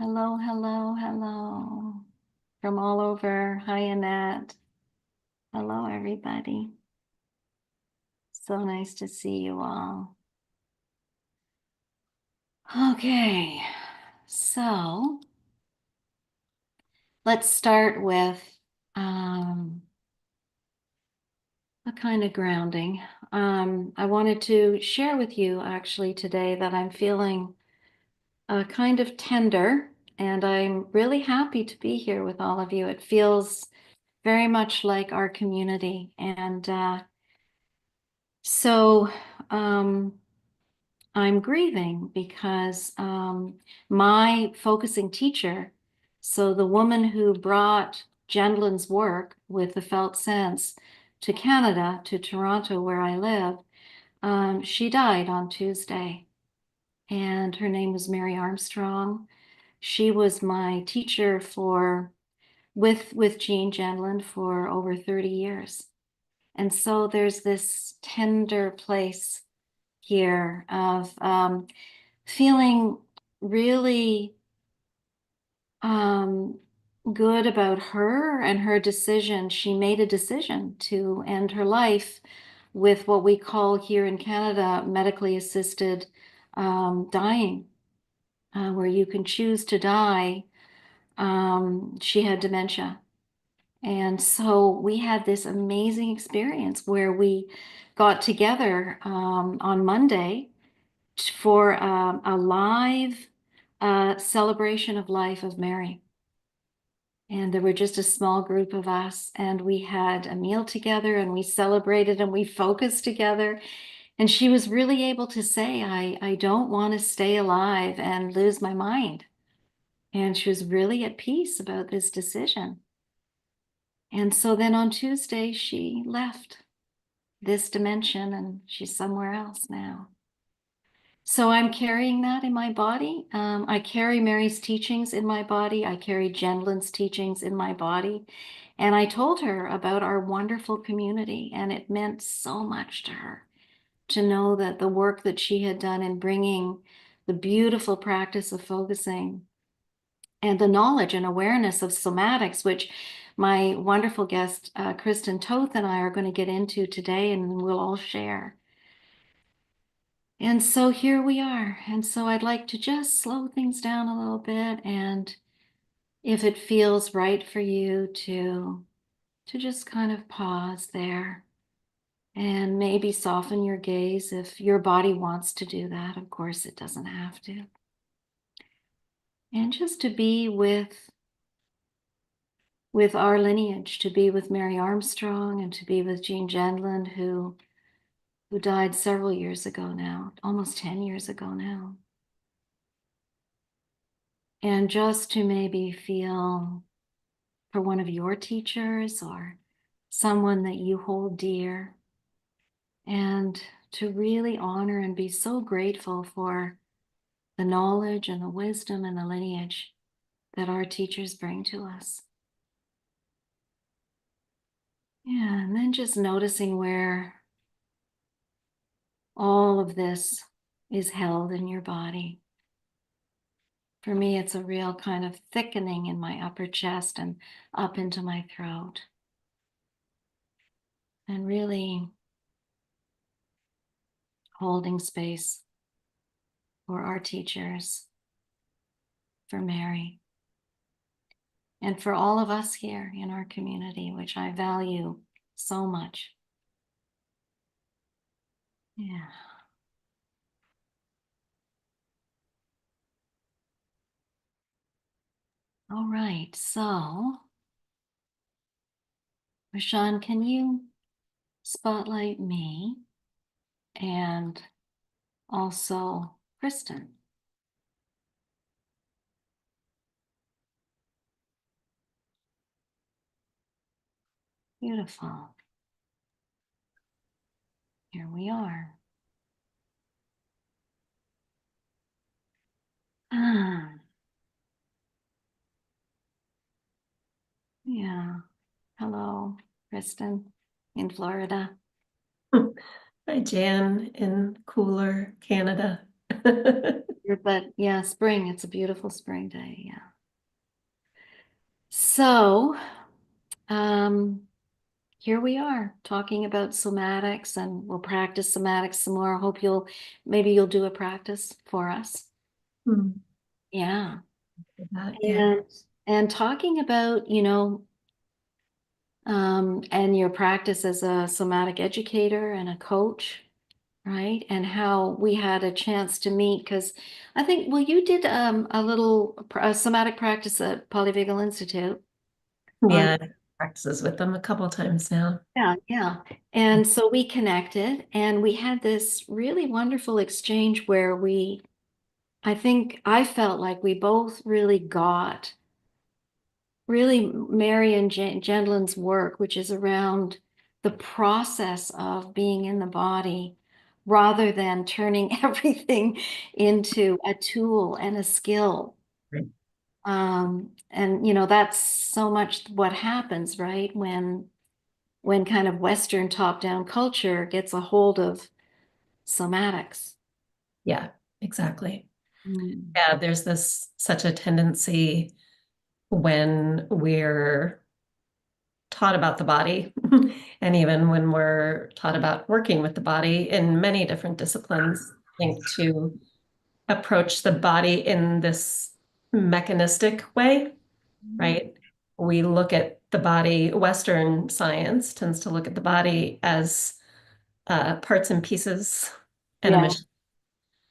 Hello, hello, hello. From all over. Hi, Annette. Hello, everybody. So nice to see you all. Okay, so let's start with a kind of grounding. I wanted to share with you actually today that I'm feeling kind of tender, and I'm really happy to be here with all of you. It feels very much like our community. And so I'm grieving because my focusing teacher, so the woman who brought Gendlin's work with the felt sense to Canada, to Toronto, where I live, she died on Tuesday. And her name was Mary Armstrong. She was my teacher with Jean Gendlin for over 30 years. And so there's this tender place here of feeling really good about her and her decision. She made a decision to end her life with what we call here in Canada medically assisted dying, where you can choose to die. She had dementia. And so we had this amazing experience where we got together on Monday for a live celebration of life of Mary. And there were just a small group of us, and we had a meal together, and we celebrated and we focused together. And she was really able to say, I don't want to stay alive and lose my mind. And she was really at peace about this decision. And so then on Tuesday, she left this dimension and she's somewhere else now. So I'm carrying that in my body. I carry Mary's teachings in my body. I carry Gendlin's teachings in my body. And I told her about our wonderful community, and it meant so much to her to know that the work that she had done in bringing the beautiful practice of focusing and the knowledge and awareness of somatics, which my wonderful guest, Kristen Toth, and I are going to get into today, and we'll all share. And so here we are. And so I'd like to just slow things down a little bit. And if it feels right for you to just kind of pause there and maybe soften your gaze if your body wants to do that. Of course, it doesn't have to. And just to be with our lineage, to be with Mary Armstrong and to be with Jean Gendlin, who died several years ago now, almost 10 years ago now. And just to maybe feel for one of your teachers or someone that you hold dear, and to really honor and be so grateful for the knowledge and the wisdom and the lineage that our teachers bring to us. Yeah, and then just noticing where all of this is held in your body. For me, it's a real kind of thickening in my upper chest and up into my throat. And really holding space for our teachers, for Mary, and for all of us here in our community, which I value so much. Yeah. All right, so Rashawn, can you spotlight me and also Kristen? Beautiful. Here we are. Ah, yeah. Hello, Kristen in Florida. Hi, Jan in cooler Canada. but yeah, spring. It's a beautiful spring day. Yeah. So, um, here we are talking about somatics, and we'll practice somatics some more. I hope maybe you'll do a practice for us. Hmm. Yeah. Yeah. And talking about, and your practice as a somatic educator and a coach, right? And how we had a chance to meet because I think, well, you did a somatic practice at Polyvagal Institute on, Yeah. Practices with them a couple times now. yeah, yeah. And so we connected and we had this really wonderful exchange where I think I felt like we both really got really Mary and Gendlin's work, which is around the process of being in the body rather than turning everything into a tool and a skill. Right. And that's so much what happens, right? When kind of Western top-down culture gets a hold of somatics. Yeah, exactly. Mm. Yeah, there's this such a tendency when we're taught about the body, and even when we're taught about working with the body in many different disciplines, I think to approach the body in this mechanistic way, right? We look at the body, Western science tends to look at the body as parts and pieces and a Yeah. machine,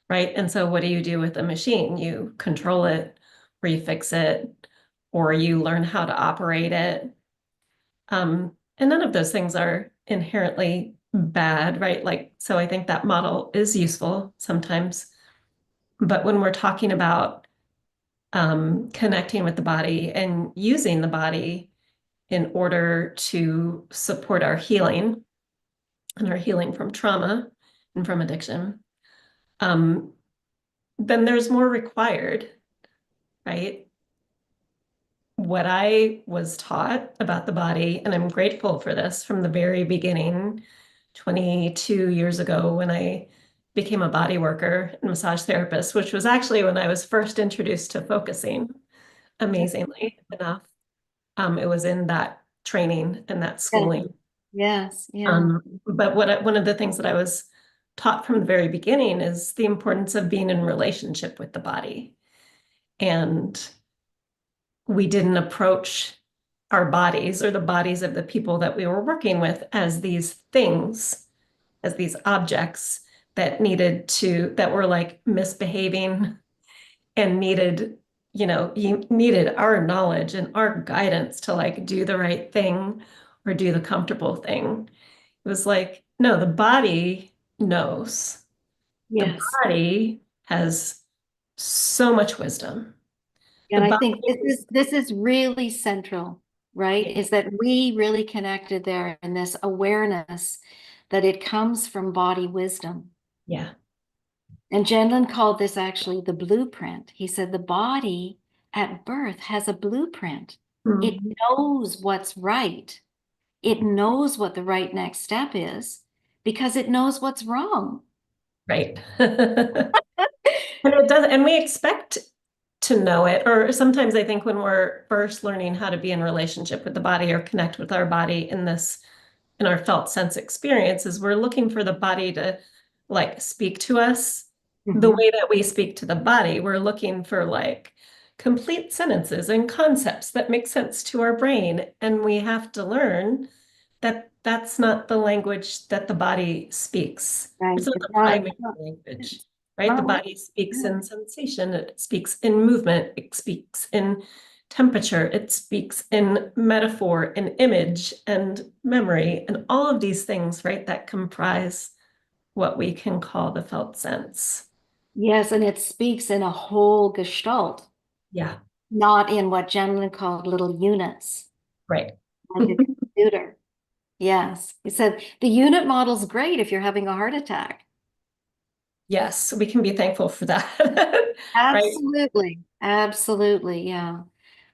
right? And so what do you do with a machine? You control it, or you fix it, or you learn how to operate it. And none of those things are inherently bad, right? Like, so I think that model is useful sometimes. But when we're talking about connecting with the body and using the body in order to support our healing and our healing from trauma and from addiction, um, then there's more required, right? What I was taught about the body, and I'm grateful for this from the very beginning, 22 years ago when I became a body worker and massage therapist, which was actually when I was first introduced to focusing, amazingly enough. It was in that training and that Yeah. schooling. Yes. Yeah. But one of the things that I was taught from the very beginning is the importance of being in relationship with the body. And we didn't approach our bodies or the bodies of the people that we were working with as these things, as these objects that were like misbehaving and you needed our knowledge and our guidance to like do the right thing or do the comfortable thing. It was like, no, the body knows. The Yes. body has so much wisdom. The And I think body, this is really central, right? yeah, Is that we really connected there in this awareness that it comes from body wisdom. yeah. And Jenlin called this actually the blueprint. He said the body at birth has a blueprint. It Mhm. knows what's right. It knows what the right next step is because it knows what's wrong. Right. And it does, and we expect to know it, or sometimes I think when we're first learning how to be in relationship with the body or connect with our body in our felt sense experiences, we're looking for the body to like speak to us the Mhm. way that we speak to the body. We're looking for like complete sentences and concepts that make sense to our brain. And we have to learn that that's not the language that the body speaks. Right. It's not the primary language, It's right? The not what, body speaks yeah. in sensation, it speaks in movement, it speaks in temperature, it speaks in metaphor and image and memory and all of these things, right, that comprise what we can call the felt sense. Yes, and it speaks in a whole gestalt, Yeah, not in what Jenlin called little units, right. like a computer. Yes. He said the unit model's great if you're having a heart attack. Yes, we can be thankful for that, right? Absolutely. Absolutely. Yeah.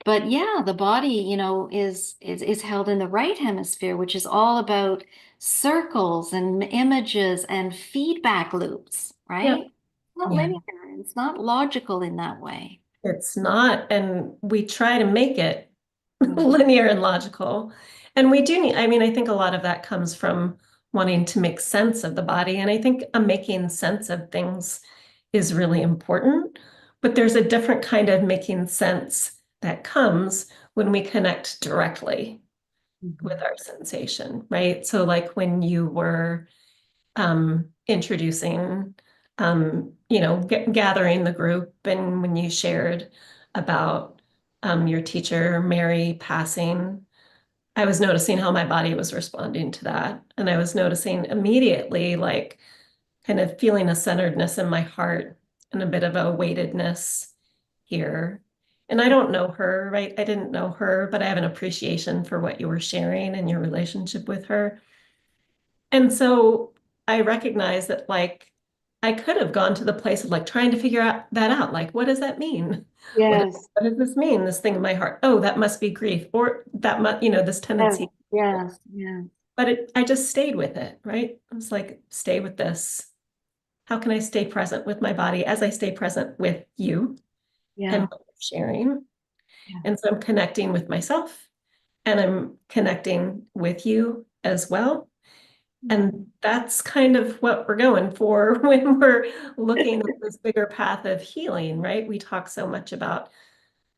But yeah, the body, is held in the right hemisphere, which is all about circles and images and feedback loops, Yep. right? not Yeah. linear. It's not logical in that way. It's not, and we try to make it Mm. linear and logical. And we do need, I mean, I think a lot of that comes from wanting to make sense of the body. And I think making sense of things is really important. But there's a different kind of making sense that comes when we connect directly with Mhm. our sensation, right? So, like when you were introducing, gathering the group, and when you shared about your teacher, Mary, passing, I was noticing how my body was responding to that. And I was noticing immediately, like, kind of feeling a centeredness in my heart and a bit of a weightedness here. And I don't know her, right? I didn't know her, but I have an appreciation for what you were sharing and your relationship with her. And so I recognize that, like, I could have gone to the place of like trying to figure out that out. Like, what does that mean? Yes, What does this mean? This thing in my heart. Oh, that must be grief, or that must, this yes, tendency. yes, yes, But I just stayed with it, right? I was like, stay with this. How can I stay present with my body as I stay present with you and yeah, what you're sharing? yeah. And so I'm connecting with myself and I'm connecting with you as well. And that's kind of what we're going for when we're looking at this bigger path of healing, right? We talk so much about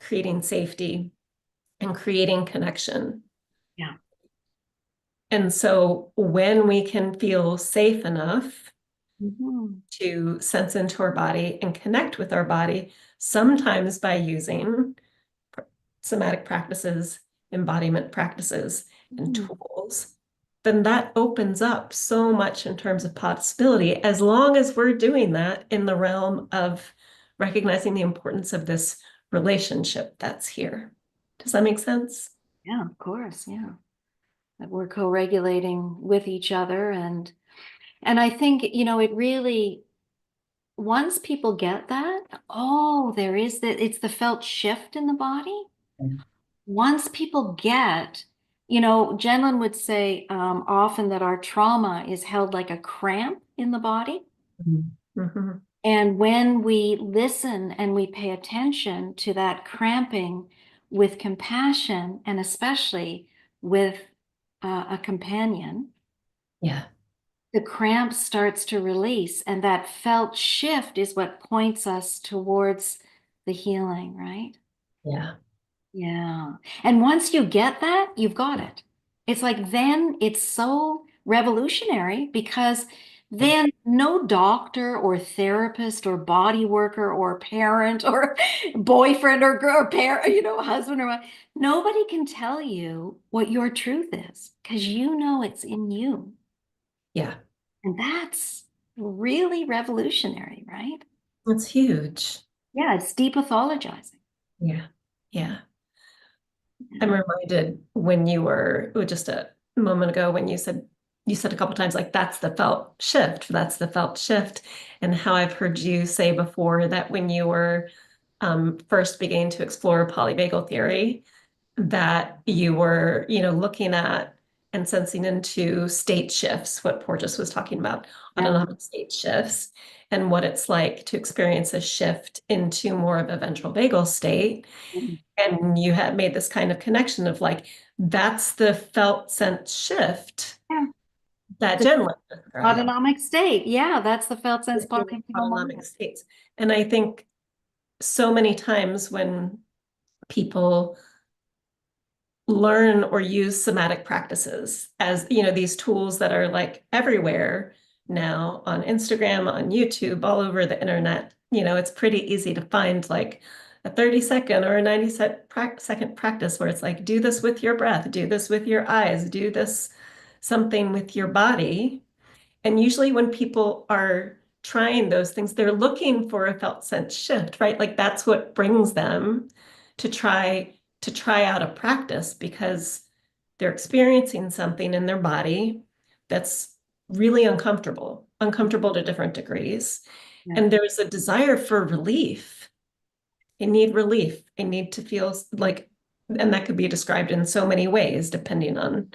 creating safety and creating connection. Yeah. And so when we can feel safe enough Mhm. to sense into our body and connect with our body, sometimes by using somatic practices, embodiment practices, and Mhm. tools, then that opens up so much in terms of possibility, as long as we're doing that in the realm of recognizing the importance of this relationship that's here. Does that make sense? Yeah, of course, yeah. That we're co-regulating with each other, and I think, it really, once people get that, oh, there is that, it's the felt shift in the body. Once people get, Jen would say often that our trauma is held like a cramp in the body. Mhm. And when we listen and we pay attention to that cramping with compassion, and especially with a companion, Yeah, the cramp starts to release. And that felt shift is what points us towards the healing, right? yeah, Yeah. And once you get that, you've got it. It's like then it's so revolutionary because then no doctor or therapist or body worker or parent or boyfriend or girl, parent, husband or wife, nobody can tell you what your truth is because you know it's in you. yeah. And that's really revolutionary, right? It's huge. Yeah, it's depathologizing. Yeah, yeah. I'm Yeah. reminded when you were just a moment ago when you said a couple times like that's the felt shift, and how I've heard you say before that when you were first beginning to explore polyvagal theory, that you were looking at and sensing into state shifts, what Porges was talking about, Yeah. autonomic state shifts, and what it's like to experience a shift into more of a ventral vagal state. And you had made this kind of connection of like, that's the felt sense shift Yeah. that The Jen was describing, autonomic state. Yeah, that's the felt sense the healing polyvagal autonomic moment. states. And I think so many times when people learn or use somatic practices as, these tools that are like everywhere now on Instagram, on YouTube, all over the internet, it's pretty easy to find like a 30-second or a 90-second practice where it's like, do this with your breath, do this with your eyes, do this something with your body. And usually when people are trying those things, they're looking for a felt sense shift, right? Like that's what brings them to try out a practice because they're experiencing something in their body that's really uncomfortable to different degrees. Yeah. And there's a desire for relief. I need relief. I need to feel like, and that could be described in so many ways, depending on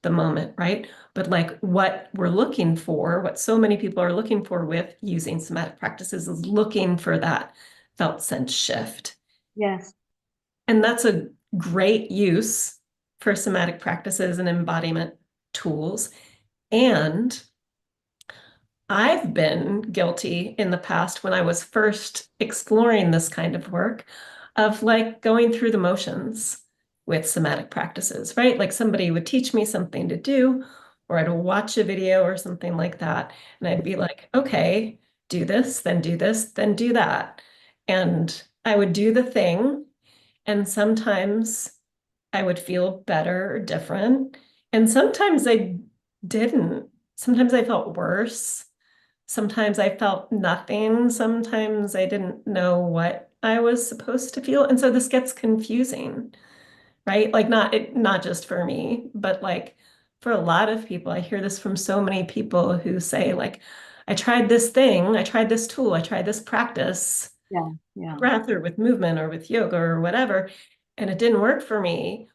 the moment, right? But like what we're looking for, what so many people are looking for with using somatic practices is looking for that felt sense shift. Yes. And that's a great use for somatic practices and embodiment tools. And I've been guilty in the past when I was first exploring this kind of work of like going through the motions with somatic practices, right? Like somebody would teach me something to do, or I'd watch a video or something like that. And I'd be like, okay, do this, then do this, then do that. And I would do the thing. And sometimes I would feel better or different. And sometimes I didn't. Sometimes I felt worse. Sometimes I felt nothing. Sometimes I didn't know what I was supposed to feel. And so this gets confusing, right? Like not just for me, but like for a lot of people. I hear this from so many people who say like, I tried this thing, I tried this tool, I tried this practice, Yeah. Yeah. breath or with movement or with yoga or whatever, and it didn't work for me.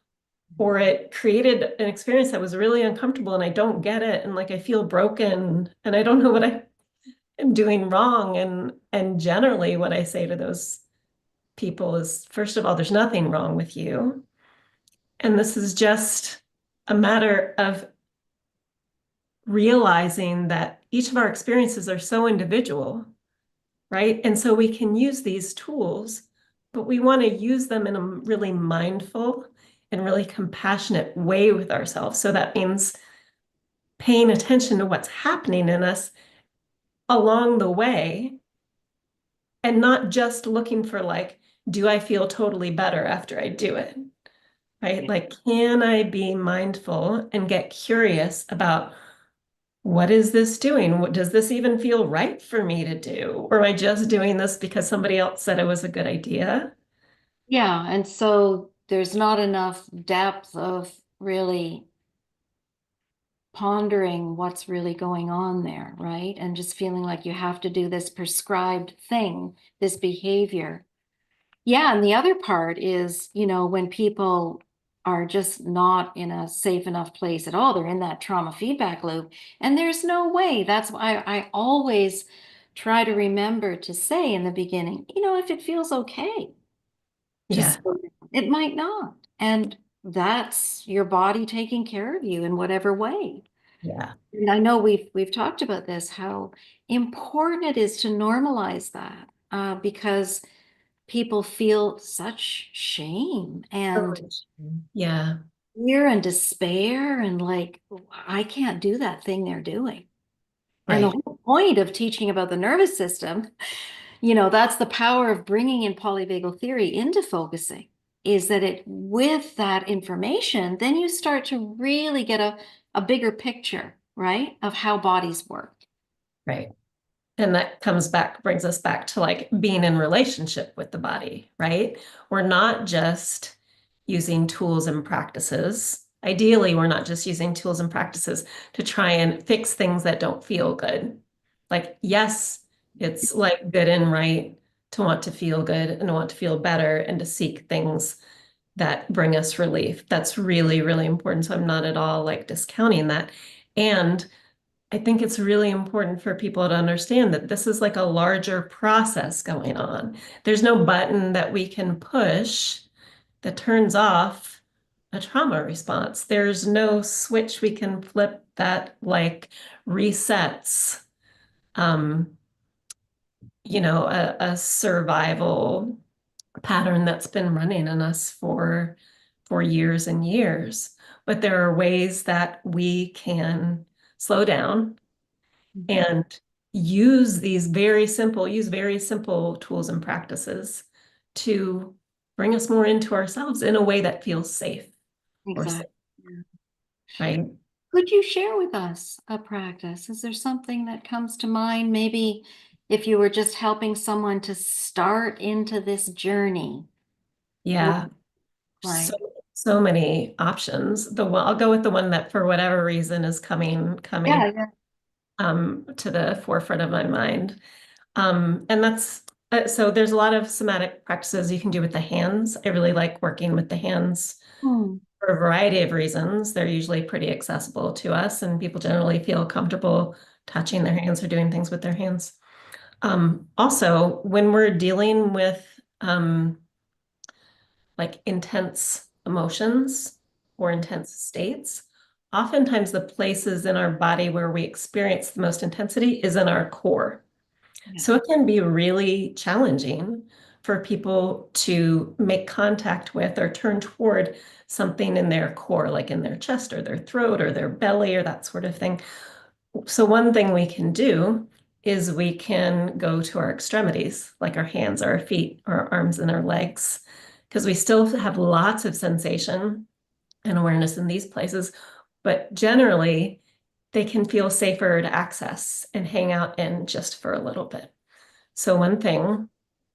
Or it created an experience that was really uncomfortable and I don't get it. And like I feel broken and I don't know what I am doing wrong. And generally what I say to those people is, first of all, there's nothing wrong with you. And this is just a matter of realizing that each of our experiences are so individual, right? And so we can use these tools, but we want to use them in a really mindful and really compassionate way with ourselves. So that means paying attention to what's happening in us along the way and not just looking for like, do I feel totally better after I do it? Right? Yeah. Like, can I be mindful and get curious about what is this doing? What does this even feel right for me to do? Or am I just doing this because somebody else said it was a good idea? Yeah. And so there's not enough depth of really pondering what's really going on there, right? And just feeling like you have to do this prescribed thing, this behavior. Yeah, and the other part is, when people are just not in a safe enough place at all, they're in that trauma feedback loop, and there's no way. That's why I always try to remember to say in the beginning, if it feels okay, Yeah, just it might not. And that's your body taking care of you in whatever way. yeah, And I know we've talked about this, how important it is to normalize that, because people feel such shame and yeah, fear and despair and like, I can't do that thing they're doing. And the right, whole point of teaching about the nervous system, that's the power of bringing in polyvagal theory into focusing, is that it, with that information, then you start to really get a bigger picture, right, of how bodies work. right. And that brings us back to like being in relationship with the body, right? We're not just using tools and practices. Ideally, we're not just using tools and practices to try and fix things that don't feel good. Like, yes, it's like good and right to want to feel good and to want to feel better and to seek things that bring us relief. That's really, really important. So I'm not at all like discounting that. And I think it's really important for people to understand that this is like a larger process going on. There's no button that we can push that turns off a trauma response. There's no switch we can flip that like resets, um, a survival pattern that's been running in us for years and years. But there are ways that we can slow down and use very simple tools and practices to bring us more into ourselves in a way that feels safe or safe, Exactly. Yeah. right? Could you share with us a practice? Is there something that comes to mind? Maybe if you were just helping someone to start into this journey, what Yeah. So like? so many options. I'll go with the one that for whatever reason is coming Yeah, yeah. to the forefront of my mind. And that's so there's a lot of somatic practices you can do with the hands. I really like working with the hands Hmm. for a variety of reasons. They're usually pretty accessible to us, and people generally feel comfortable touching their hands or doing things with their hands. Also, when we're dealing with like intense emotions or intense states, oftentimes the places in our body where we experience the most intensity is in our core. Yeah. So it can be really challenging for people to make contact with or turn toward something in their core, like in their chest or their throat or their belly or that sort of thing. So one thing we can do is we can go to our extremities, like our hands, our feet, our arms, and our legs, because we still have lots of sensation and awareness in these places, but generally they can feel safer to access and hang out in just for a little bit. So one thing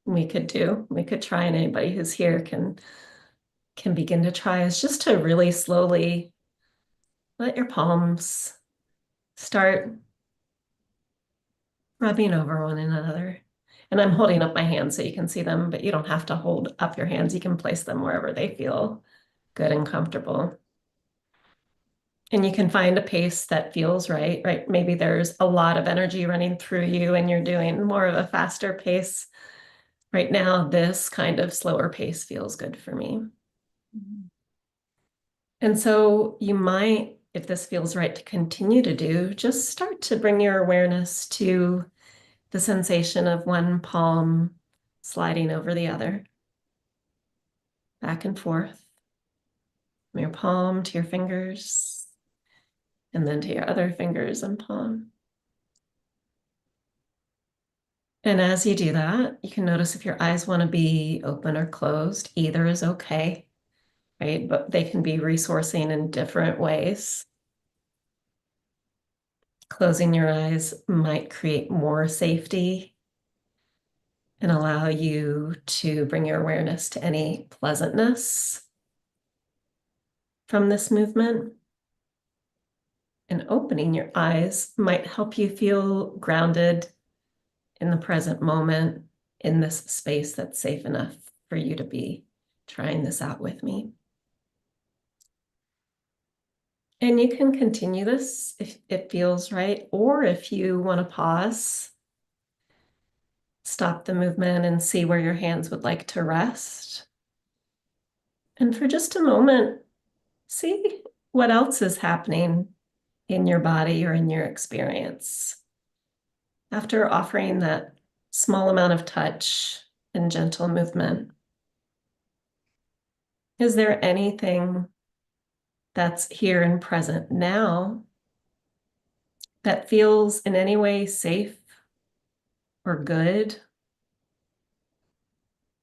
we could do, we could try, and anybody who's here can begin to try, is just to really slowly let your palms start rubbing over one another. And I'm holding up my hands so you can see them, but you don't have to hold up your hands. You can place them wherever they feel good and comfortable. And you can find a pace that feels right, right? Maybe there's a lot of energy running through you and you're doing more of a faster pace. Right now, this kind of slower pace feels good for me. Mhm. And so you might, if this feels right to continue to do, just start to bring your awareness to the sensation of one palm sliding over the other, back and forth, from your palm to your fingers, and then to your other fingers and palm. And as you do that, you can notice if your eyes want to be open or closed. Either is okay, right? But they can be resourcing in different ways. Closing your eyes might create more safety and allow you to bring your awareness to any pleasantness from this movement. And opening your eyes might help you feel grounded in the present moment, in this space that's safe enough for you to be trying this out with me. And you can continue this if it feels right, or if you want to pause, stop the movement and see where your hands would like to rest. And for just a moment, see what else is happening in your body or in your experience. After offering that small amount of touch and gentle movement, is there anything that's here and present now that feels in any way safe or good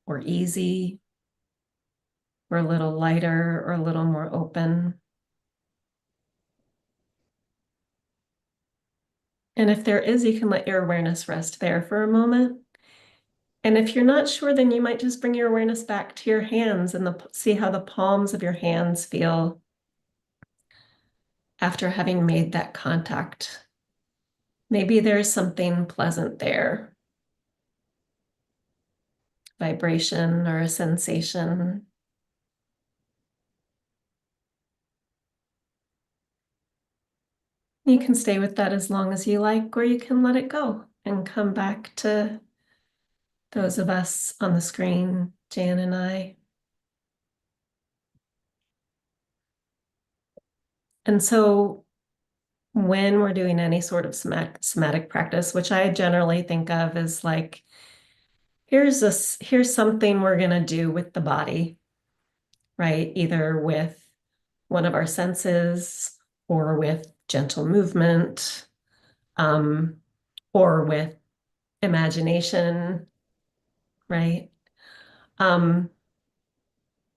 or easy or a little lighter or a little more open? And if there is, you can let your awareness rest there for a moment. And if you're not sure, then you might just bring your awareness back to your hands and see how the palms of your hands feel after having made that contact. Maybe there's something pleasant there, vibration or a sensation. You can stay with that as long as you like, or you can let it go and come back to those of us on the screen, Jan and I. And so when we're doing any sort of somatic practice, which I generally think of as like, here's something we're going to do with the body, right? Either with one of our senses or with gentle movement, um, or with imagination, right? Um,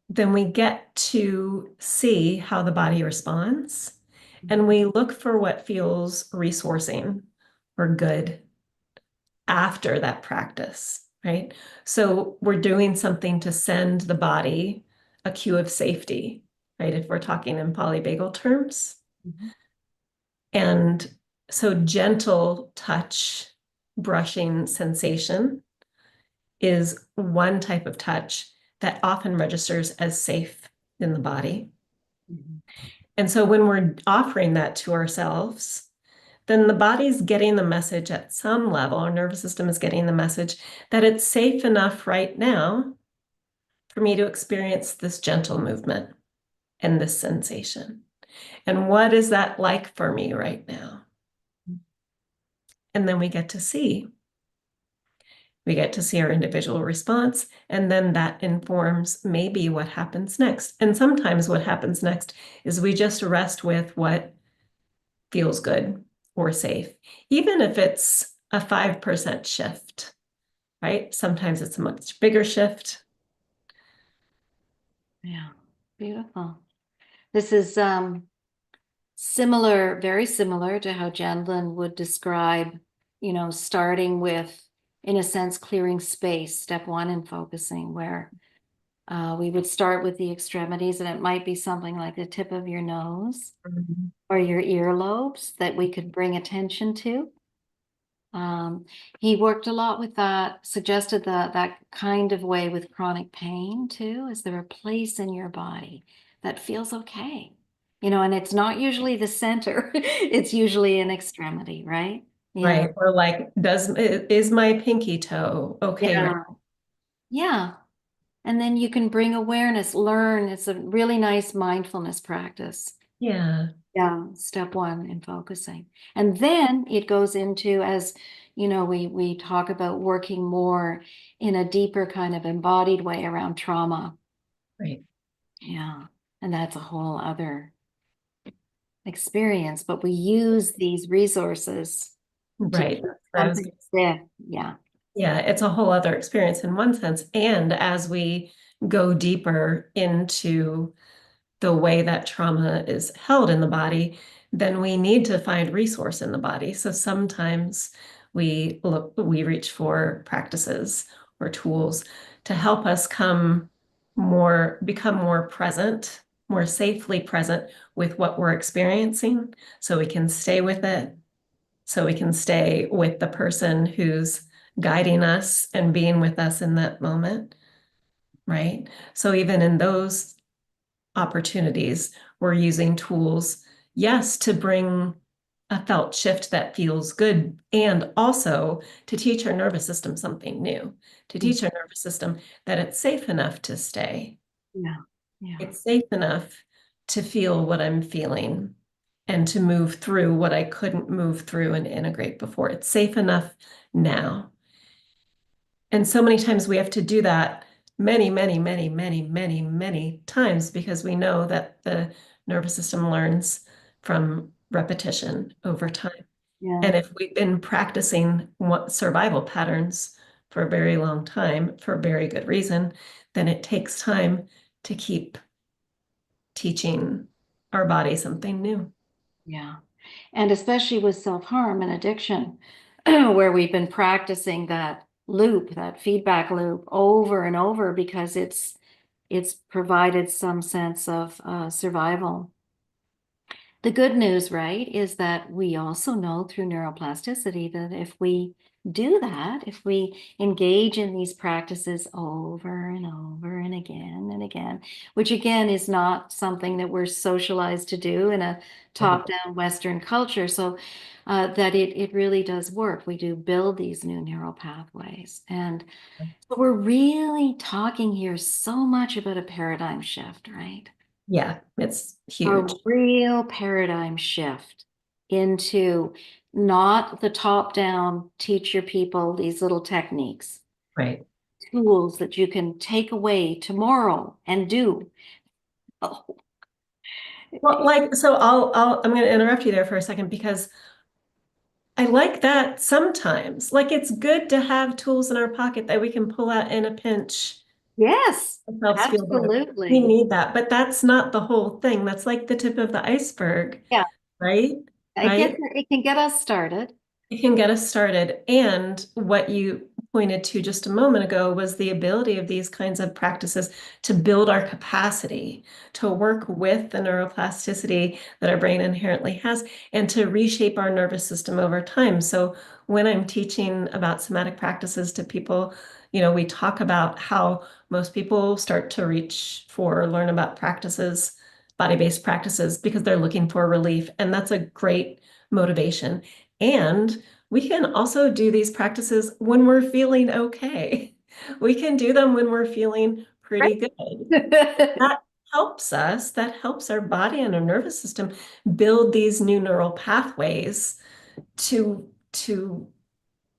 then we get to see how the body responds, and we look for what feels resourcing or good after that practice, right? So we're doing something to send the body a cue of safety, right? If we're talking in polyvagal terms. Mhm. And so gentle touch, brushing sensation is one type of touch that often registers as safe in the body. Mhm. And so when we're offering that to ourselves, then the body's getting the message at some level, our nervous system is getting the message that it's safe enough right now for me to experience this gentle movement and this sensation. And what is that like for me right now? And then we get to see. We get to see our individual response, and then that informs maybe what happens next. And sometimes what happens next is we just rest with what feels good or safe, even if it's a 5% shift, right? Sometimes it's a much bigger shift. Yeah, beautiful. This is similar, very similar to how Jandlin would describe, starting with, in a sense, clearing space, step one in focusing, where we would start with the extremities, and it might be something like the tip of your nose Mhm. or your earlobes that we could bring attention to. He worked a lot with that, suggested that kind of way with chronic pain too. Is there a place in your body that feels okay? And it's not usually the center, it's usually an extremity, right? Yeah. Right. Or like, is my pinky toe okay right? Yeah. Yeah. And then you can bring awareness, learn. It's a really nice mindfulness practice. Yeah, Yeah, step one in focusing. And then it goes into, as we talk about working more in a deeper kind of embodied way around trauma. right. Yeah. And that's a whole other experience, but we use these resources to Right. keep That's what I was something gonna stiff. Yeah. Yeah, it's a whole other experience in one sense. And as we go deeper into the way that trauma is held in the body, then we need to find resource in the body. So sometimes we reach for practices or tools to help us become more present, more safely present with what we're experiencing, so we can stay with it, so we can stay with the person who's guiding us and being with us in that moment, right? So even in those opportunities, we're using tools, yes, to bring a felt shift that feels good, and also to teach our nervous system something new, to teach our nervous system that it's safe enough to stay. Yeah. Yeah. It's safe enough to feel what I'm feeling and to move through what I couldn't move through and integrate before. It's safe enough now. And so many times we have to do that many, many, many, many, many, many times because we know that the nervous system learns from repetition over time. Yeah. And if we've been practicing survival patterns for a very long time for a very good reason, then it takes time to keep teaching our body something new. Yeah. And especially with self-harm and addiction, where we've been practicing that loop, that feedback loop over and over because it's provided some sense of survival. The good news, right, is that we also know through neuroplasticity that if we do that, if we engage in these practices over and over and again, which again is not something that we're socialized to do in a top-down Western culture, so that it really does work. We do build these new neural pathways. And so we're really talking here so much about a paradigm shift, right? Yeah, it's A huge. real paradigm shift into not the top down teach your people these little techniques, Right. tools that you can take away tomorrow and do. Oh, Well, like, so I'm going to interrupt you there for a second because I like that sometimes. Like, it's good to have tools in our pocket that we can pull out in a pinch. yes, It helps feel better. We absolutely. need that, but that's not the whole thing. That's like the tip of the iceberg, Yeah, right? Right? it can get us started. It can get us started. And what you pointed to just a moment ago was the ability of these kinds of practices to build our capacity to work with the neuroplasticity that our brain inherently has and to reshape our nervous system over time. So when I'm teaching about somatic practices to people, we talk about how most people start to reach for or learn about practices body-based practices because they're looking for relief, and that's a great motivation. And we can also do these practices when we're feeling okay. We can do them when we're feeling pretty good. That that helps our body and our nervous system build these new neural pathways to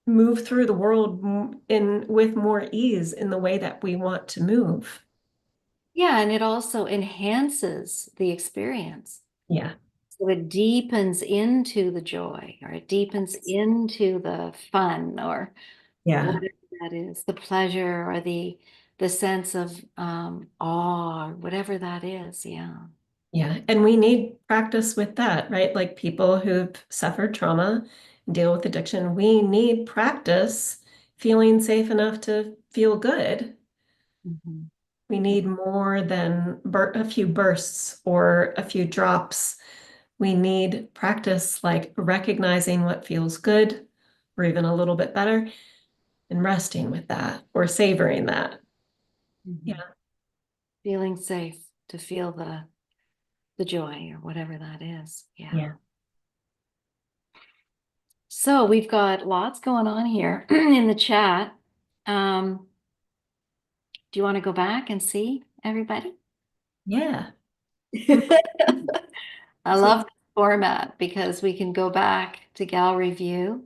move through the world in with more ease in the way that we want to move. Yeah, and it also enhances the experience. Yeah. So it deepens into the joy, or it deepens into the fun, or Yeah. whatever that is, the pleasure, or the sense of awe, or whatever that is. Yeah. Yeah. And we need practice with that, right? Like people who've suffered trauma, deal with addiction, we need practice feeling safe enough to feel good. Mhm. We need more than a few bursts or a few drops. We need practice like recognizing what feels good or even a little bit better and resting with that or savoring that. Mhm. Yeah. Feeling safe to feel the joy, or whatever that is. Yeah. Yeah. So we've got lots going on here in the chat. Um, do you want to go back and see everybody? Yeah. I So, love this format because we can go back to gallery view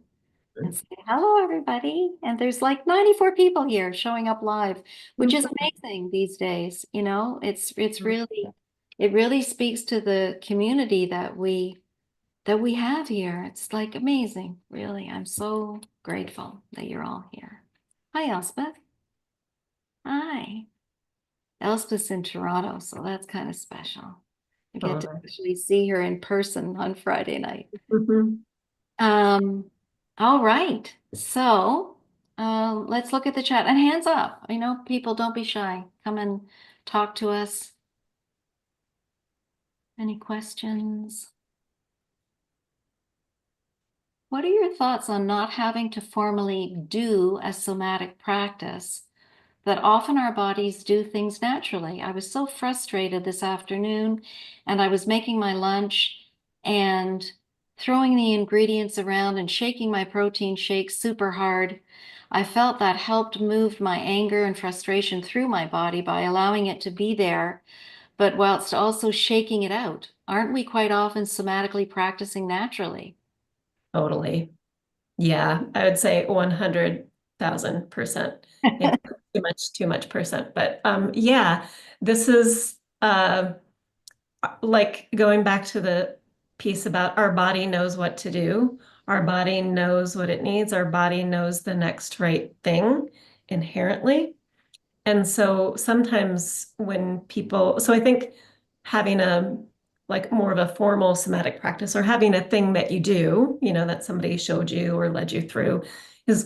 and say, hello, everybody. And there's like 94 people here showing up live, which is amazing these days. You know, it's really, it really speaks to the community that we have here. It's like amazing, really. I'm so grateful that you're all here. Hi, Elspeth. Hi. Elspeth's in Toronto, so that's kind of special. I get to oh, actually see her in person on Friday night. mhm. Um, all right. So let's look at the chat and hands up. People, don't be shy. Come and talk to us. Any questions? What are your thoughts on not having to formally do a somatic practice, that often our bodies do things naturally? I was so frustrated this afternoon, and I was making my lunch and throwing the ingredients around and shaking my protein shake super hard. I felt that helped move my anger and frustration through my body by allowing it to be there, but whilst also shaking it out. Aren't we quite often somatically practicing naturally? Totally. Yeah, I would say 100,000%. Maybe too much percent. But yeah, this is like going back to the piece about our body knows what to do. Our body knows what it needs. Our body knows the next right thing inherently. And so sometimes when people, so I think having a like more of a formal somatic practice or having a thing that you do, that somebody showed you or led you through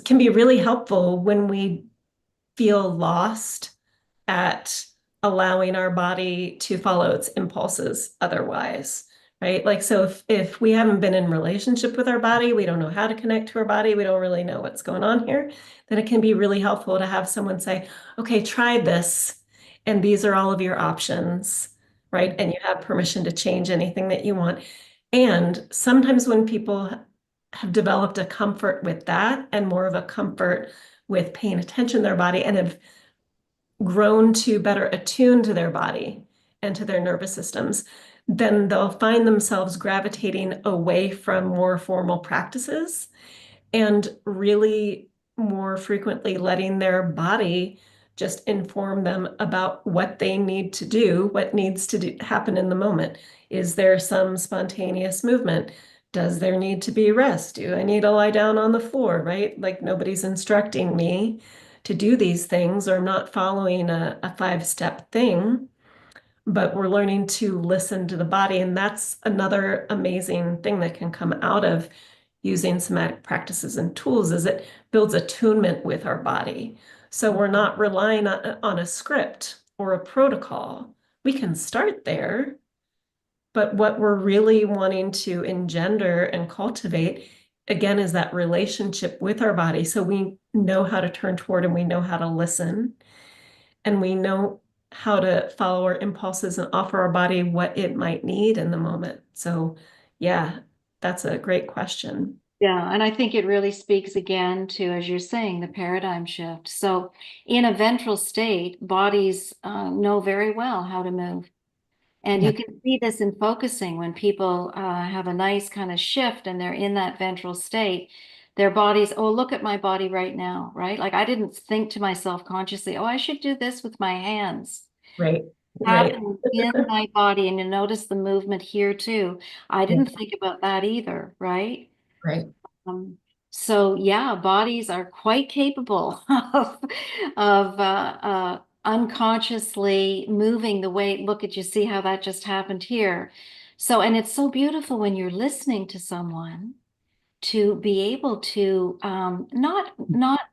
can be really helpful when we feel lost at allowing our body to follow its impulses otherwise, right? Like, so if we haven't been in relationship with our body, we don't know how to connect to our body, we don't really know what's going on here, then it can be really helpful to have someone say, okay, try this, and these are all of your options, right? And you have permission to change anything that you want. And sometimes when people have developed a comfort with that and more of a comfort with paying attention to their body and have grown to better attune to their body and to their nervous systems, then they'll find themselves gravitating away from more formal practices and really more frequently letting their body just inform them about what they need to do, what needs to happen in the moment. Is there some spontaneous movement? Does there need to be rest? Do I need to lie down on the floor, right? Like nobody's instructing me to do these things, or I'm not following a five-step thing, but we're learning to listen to the body. And that's another amazing thing that can come out of using somatic practices and tools is it builds attunement with our body. So we're not relying on a script or a protocol. We can start there, but what we're really wanting to engender and cultivate, again, is that relationship with our body. So we know how to turn toward and we know how to listen and we know how to follow our impulses and offer our body what it might need in the moment. So, yeah, that's a great question. Yeah, and I think it really speaks again to, as you're saying, the paradigm shift. So, in a ventral state, bodies know very well how to move. And Yeah, you can see this in focusing when people have a nice kind of shift and they're in that ventral state. Their bodies, oh, look at my body right now, right? Like I didn't think to myself consciously, oh, I should do this with my hands. right, right. Happening in my body, and you notice the movement here too. I Yeah, didn't think about that either, right? right. Um, so yeah, bodies are quite capable of unconsciously moving the way, look at you, see how that just happened here. So, and it's so beautiful when you're listening to someone to be able to not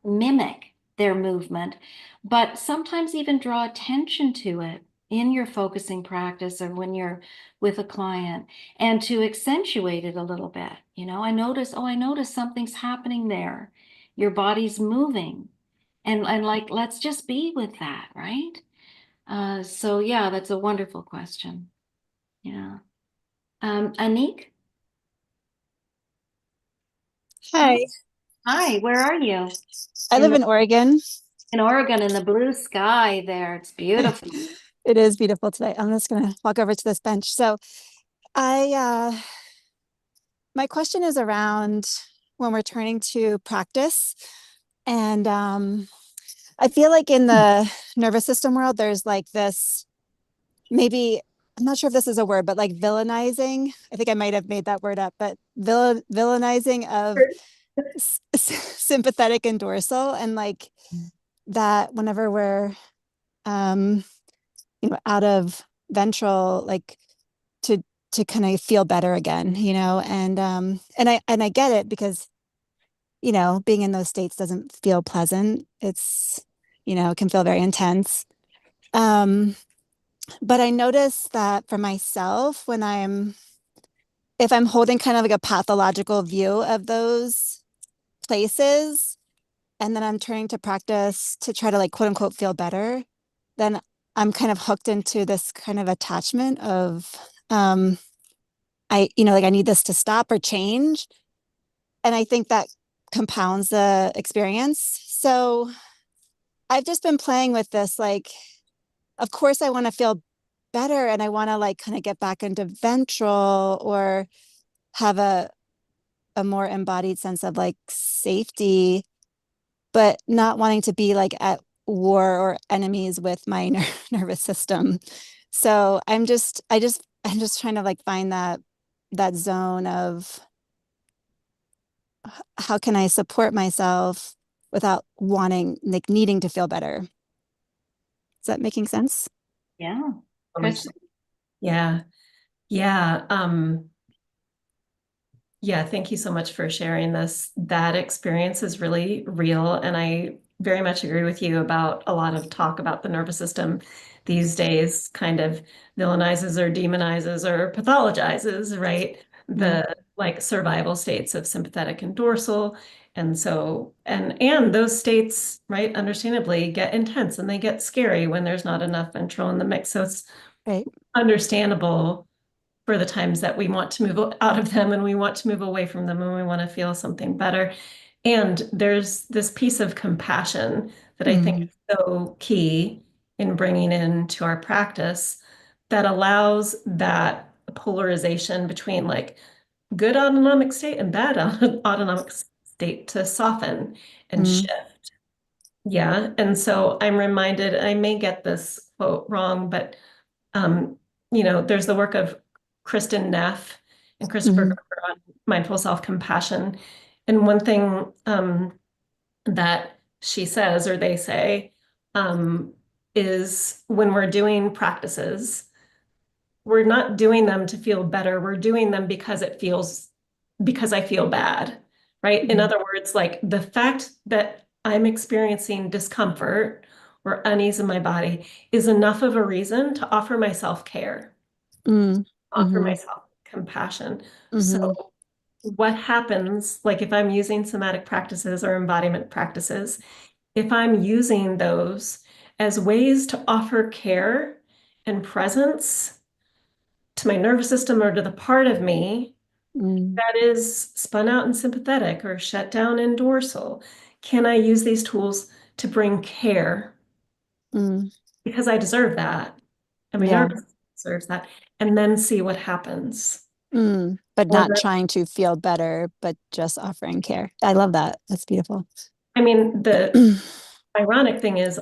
mimic their movement, but sometimes even draw attention to it in your focusing practice or when you're with a client and to accentuate it a little bit. You know, I notice something's happening there. Your body's moving. And like, let's just be with that, right? So yeah, that's a wonderful question. Yeah. Anik? Hi. Hi, Hi, where are you? I In live the in Oregon. in Oregon in the blue sky there. It's beautiful. It is beautiful today. I'm just gonna walk over to this bench. So I my question is around when we're turning to practice. And I feel like in the nervous system world, there's like this, maybe, I'm not sure if this is a word, but like villainizing. I think I might have made that word up, but villainizing of sympathetic and dorsal, and like that whenever we're um out of ventral, like to kind of feel better again, and I get it because being in those states doesn't feel pleasant. It's it can feel very intense. um but I notice that for myself, when if I'm holding kind of like a pathological view of those places, and then I'm turning to practice to try to, like, quote unquote, feel better, then I'm kind of hooked into this kind of attachment of, like, I need this to stop or change. And I think that compounds the experience. So I've just been playing with this, like, of course I want to feel better and I want to, like, kind of get back into ventral or have a more embodied sense of, like, safety, but not wanting to be like at war or enemies with my nervous system. So I'm just trying to, like, find that zone of how can I support myself without wanting, like, needing to feel better. Is that making sense? Yeah. So much. Kristen? Yeah. Yeah. Yeah, thank you so much for sharing this. That experience is really real. And I very much agree with you about a lot of talk about the nervous system these days kind of villainizes or demonizes or pathologizes, right? Mm, The like survival states of sympathetic and dorsal. And so, and those states, right, understandably get intense and they get scary when there's not enough ventral in the mix. So it's right. understandable for the times that we want to move out of them and we want to move away from them and we want to feel something better. And there's this piece of compassion that I think Mm, is so key in bringing into our practice that allows that polarization between like good autonomic state and bad autonomic state to soften and mm, shift. Yeah. And so I'm reminded, I may get this quote wrong, but um, there's the work of Kristen Neff and Christopher mm, Gerber on mindful self-compassion. And one thing that she says, or they say, is when we're doing practices, we're not doing them to feel better. We're doing them because I feel bad, right? In mm, other words, like the fact that I'm experiencing discomfort or unease in my body is enough of a reason to offer myself care, mm, offer mhm, myself compassion. So mhm, what happens, like if I'm using somatic practices or embodiment practices, if I'm using those as ways to offer care and presence to my nervous system or to the part of me that is spun out in sympathetic or shut down in dorsal? Can I use these tools to bring care? Mm. Because I deserve that. And my Yeah. nervous system deserves that. And then see what happens. But Or not trying to feel better, but just offering care. I love that. That's beautiful. I mean, the ironic thing is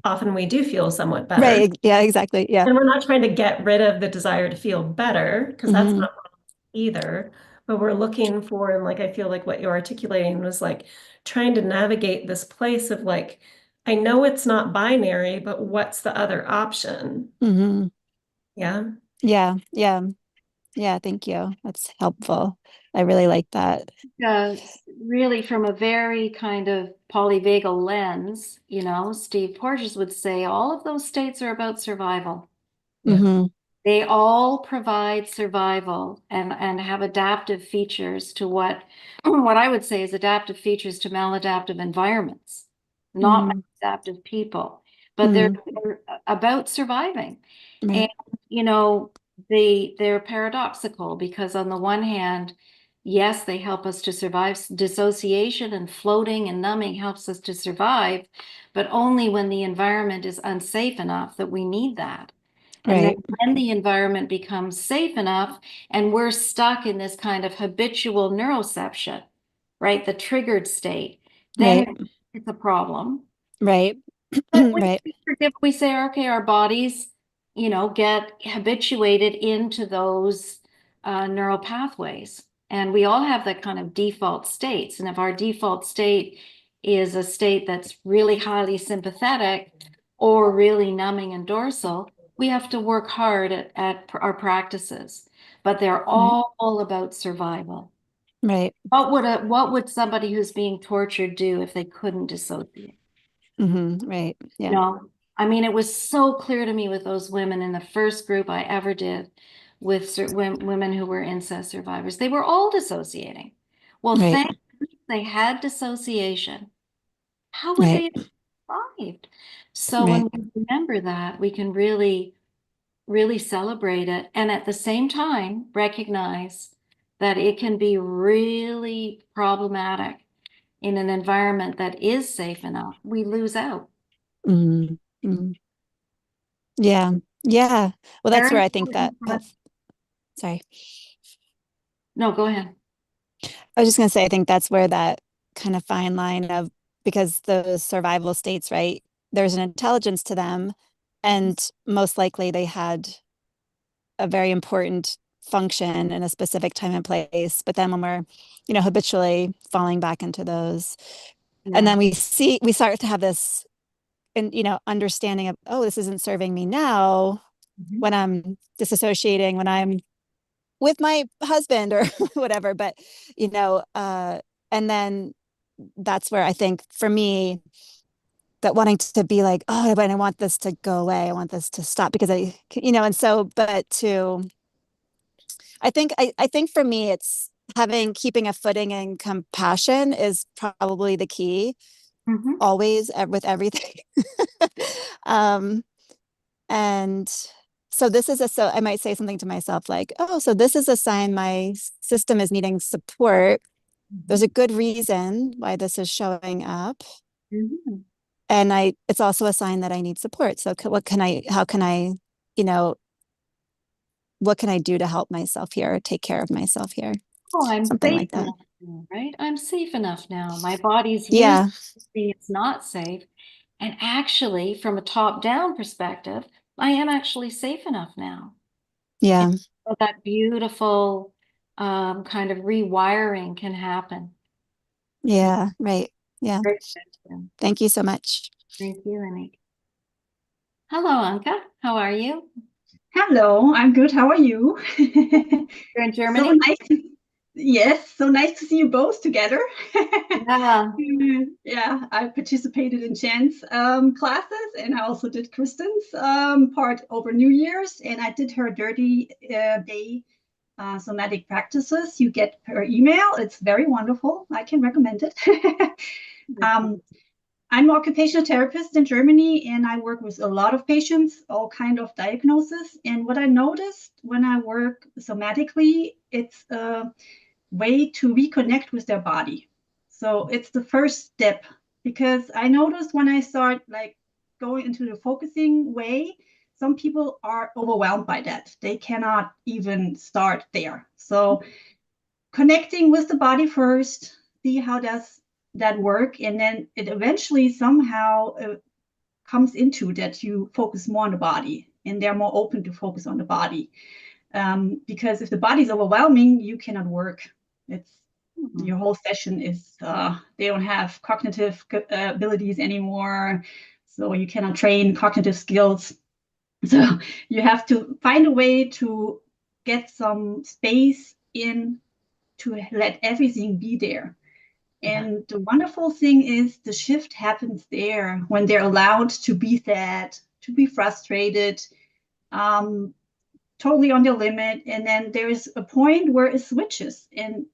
often we do feel somewhat better. Right. Yeah, exactly. Yeah. And we're not trying to get rid of the desire to feel better, because that's Mhm. not wrong either. But we're looking for, and like I feel like what you're articulating was like trying to navigate this place of like, I know it's not binary, but what's the other option? Mhm. Yeah. Yeah. Yeah. Yeah. Thank you. That's helpful. I really like that. Really from a very kind of polyvagal lens, Steve Porges would say all of those states are about survival. Yeah. Mhm. They all provide survival and have adaptive features to what I would say is adaptive features to maladaptive environments, not Mhm. maladaptive people, but they're, Mhm. they're about surviving. And Right. you know, they're paradoxical because on the one hand, yes, they help us to survive. Dissociation and floating and numbing helps us to survive, but only when the environment is unsafe enough that we need that. And then Right. when the environment becomes safe enough and we're stuck in this kind of habitual neuroception, right? The triggered state, then Right. it's a problem. Right. But Right. we say, okay, our bodies, get habituated into those neural pathways. And we all have that kind of default states. And if our default state is a state that's really highly sympathetic or really numbing and dorsal, we have to work hard at our practices. But they're Right. all about survival. Right. What would somebody who's being tortured do if they couldn't dissociate? Right. Yeah. No, I mean, it was so clear to me with those women in the first group I ever did with women who were incest survivors. They were all dissociating. Well, Right. thank goodness they had dissociation. How would Right. they have survived? So Right. when we remember that, we can really, really celebrate it. And at the same time, recognize that it can be really problematic in an environment that is safe enough. We lose out. Mhm. Mhm. Yeah. Yeah. Well, that's Very where I think important. that, sorry. No, go ahead. I was just going to say, I think that's where that kind of fine line of, because the survival states, right? There's an intelligence to them, and most likely they had a very important function in a specific time and place. But then when we're, habitually falling back into those, and Yeah. then we start to have this, and understanding of, oh, this isn't serving me now Mhm. when I'm disassociating, when I'm with my husband or whatever. But and then that's where I think for me, that wanting to be like, oh, but I want this to go away, I want this to stop, because and so, but to I think for me it's keeping a footing and compassion is probably the key Mhm. always, with everything. um and so so I might say something to myself like, oh, so this is a sign my system is needing support. There's a good reason why this is showing up. Mhm. And it's also a sign that I need support. So how can I, you know, what can I do to help myself here, take care of myself here? Oh, I'm Something safe like that. enough now, right? I'm safe enough now. My body's used Yeah. to see it's not safe. And actually, from a top-down perspective, I am actually safe enough now. And Yeah. so that beautiful kind of rewiring can happen. Yeah. Right. Yeah. Very good. Thank you so much. Thank you, Annie. Hello, Anka. How are you? Hello, I'm good. How are you? You're in So Germany? nice. Yes, so nice to see you both together. Yeah. Yeah, I participated in Jan's classes, and I also did Kristen's part over New Year's, and I did her Dirty Day somatic practices you get per email. It's very wonderful. I can recommend it. um, I'm an occupational therapist in Germany, and I work with a lot of patients, all kind of diagnosis. And what I noticed when I work somatically, it's a way to reconnect with their body. So it's the first step, because I noticed when I start like going into the focusing way, some people are overwhelmed by that. They cannot even start there. So connecting with the body first, see how does that work, and then it eventually somehow comes into that you focus more on the body and they're more open to focus on the body, because if the body is overwhelming, you cannot work. It's your whole session is they don't have cognitive abilities anymore, so you cannot train cognitive skills. So you have to find a way to get some space in to let everything be there. And the wonderful thing is the shift happens there when they're allowed to be sad, to be frustrated, totally on their limit. And then there is a point where it switches. And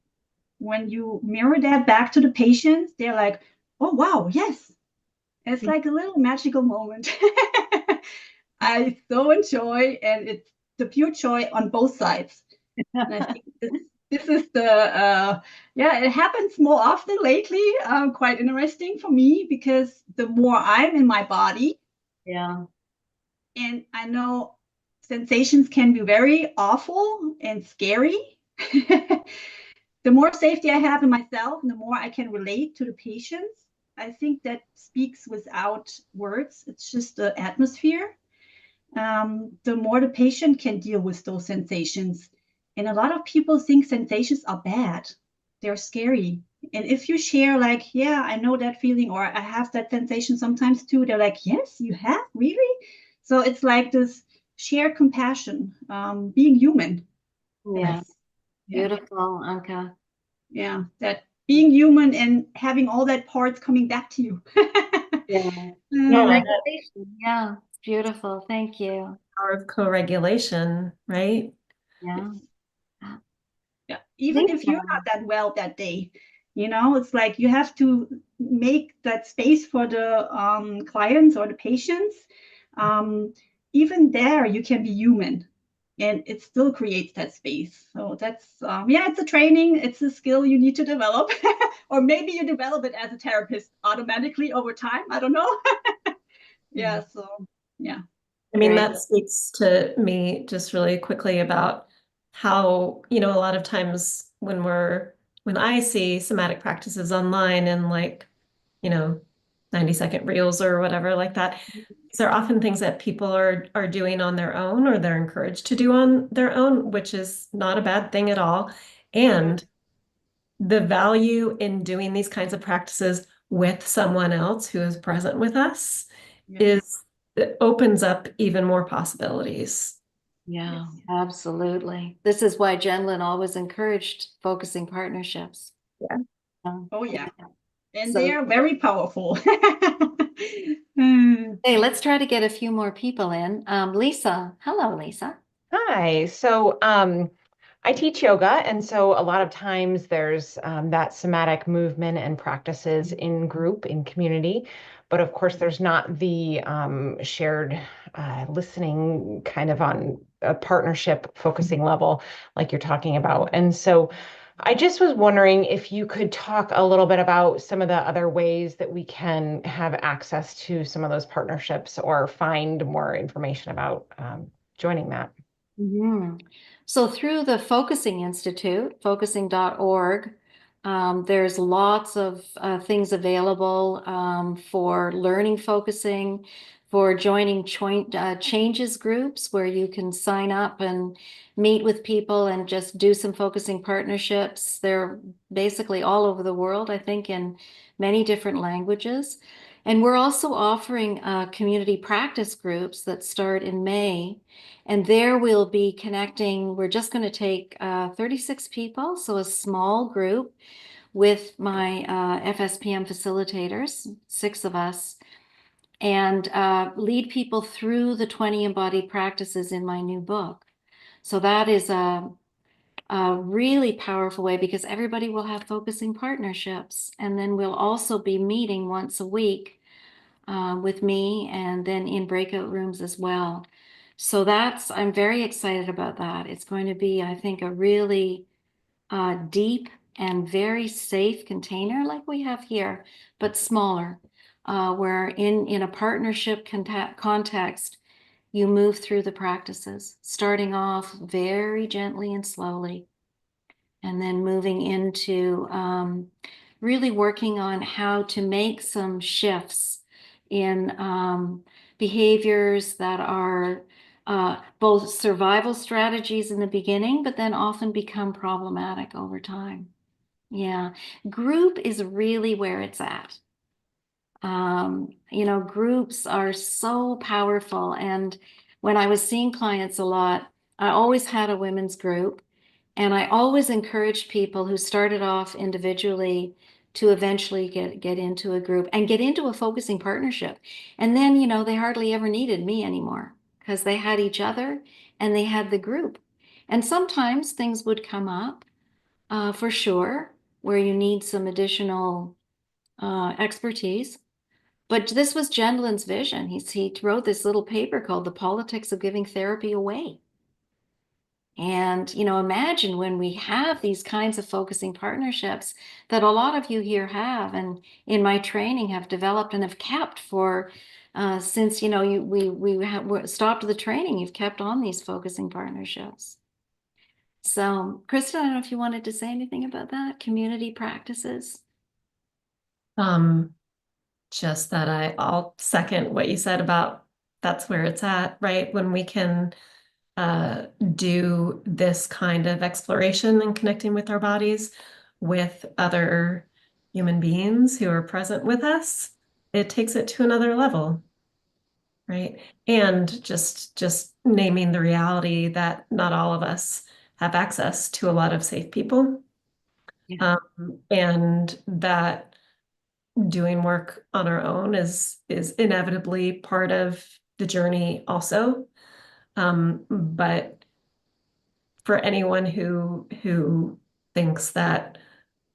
when you mirror that back to the patients, they're like, oh, wow, yes. It's like a little magical moment. I so enjoy, and it's the pure joy on both sides. And I think this is the, it happens more often lately. Quite interesting for me, because the more I'm in my body, Yeah. and I know sensations can be very awful and scary. The more safety I have in myself, and the more I can relate to the patients. I think that speaks without words. It's just the atmosphere. The more the patient can deal with those sensations. And a lot of people think sensations are bad. They're scary. And if you share like, yeah, I know that feeling, or I have that sensation sometimes too, they're like, yes, you have, really? So it's like this shared compassion, being human. Yeah. Yeah. Beautiful, Anka. Yeah, that being human and having all that parts coming back to you. Yeah. Yeah, Regulation. Yeah. It's beautiful. Thank you. power of co-regulation, right? Yeah. Yeah, even Thank if you're not that well that day, it's like you have to make that space for the clients or the patients. Even there, you can be human, and it still creates that space. So that's it's a training, it's a skill you need to develop, or maybe you develop it as a therapist automatically over time. I don't know. Yeah. So yeah. I mean, Great. that speaks to me just really quickly about how, a lot of times when I see somatic practices online and like, 90-second reels or whatever like that, these are often things that people are doing on their own, or they're encouraged to do on their own, which is not a bad thing at all. And the value in doing these kinds of practices with someone else who is present with us it opens up even more possibilities. Yeah, absolutely. This is why Jenlyn always encouraged focusing partnerships. Yeah. Oh yeah. And So- they are very powerful. Hey, let's try to get a few more people in. Lisa. Hello, Lisa. Hi. So I teach yoga, and so a lot of times there's that somatic movement and practices in group, in community. But of course, there's not the shared listening kind of on a partnership focusing level like you're talking about. And so I just was wondering if you could talk a little bit about some of the other ways that we can have access to some of those partnerships or find more information about joining that. So through the Focusing Institute, focusing.org, there's lots of things available for learning focusing, for joining changes groups where you can sign up and meet with people and just do some focusing partnerships. They're basically all over the world, I think, in many different languages. And we're also offering community practice groups that start in May. And there we'll be connecting. We're just going to take 36 people, so a small group with my FSPM facilitators, 6 of us, and lead people through the 20 embodied practices in my new book. So that is a really powerful way, because everybody will have focusing partnerships. And then we'll also be meeting once a week with me, and then in breakout rooms as well. So I'm very excited about that. It's going to be, I think, a really deep and very safe container like we have here, but smaller, where in a partnership context, you move through the practices, starting off very gently and slowly, and then moving into really working on how to make some shifts in behaviors that are both survival strategies in the beginning, but then often become problematic over time. Yeah, group is really where it's at. Groups are so powerful. And when I was seeing clients a lot, I always had a women's group. And I always encouraged people who started off individually to eventually get into a group and get into a focusing partnership. And then, they hardly ever needed me anymore because they had each other and they had the group. And sometimes things would come up, for sure, where you need some additional expertise. But this was Gendlin's vision. He wrote this little paper called The Politics of Giving Therapy Away. And, imagine when we have these kinds of focusing partnerships that a lot of you here have, and in my training have developed and have kept for since, we stopped the training, you've kept on these focusing partnerships. So, Kristen, I don't know if you wanted to say anything about that, community practices. Just that I'll second what you said about that's where it's at, right? When we can do this kind of exploration and connecting with our bodies with other human beings who are present with us, it takes it to another level, right? And just naming the reality that not all of us have access to a lot of safe people. Yeah. And that doing work on our own is inevitably part of the journey also. But for anyone who thinks that,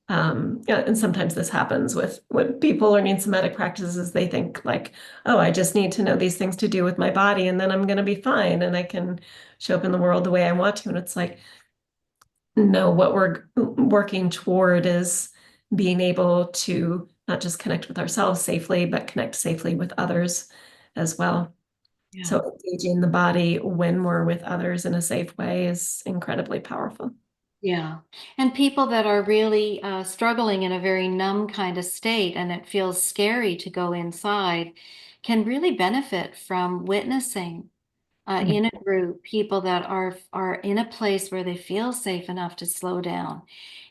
yeah, and sometimes this happens with when people learning somatic practices, they think like, oh, I just need to know these things to do with my body, and then I'm going to be fine, and I can show up in the world the way I want to. And it's like, no, what we're working toward is being able to not just connect with ourselves safely, but connect safely with others as well. Yeah. So engaging the body when we're with others in a safe way is incredibly powerful. Yeah. And people that are really struggling in a very numb kind of state, and it feels scary to go inside, can really benefit from witnessing in a group people that are in a place where they feel safe enough to slow down.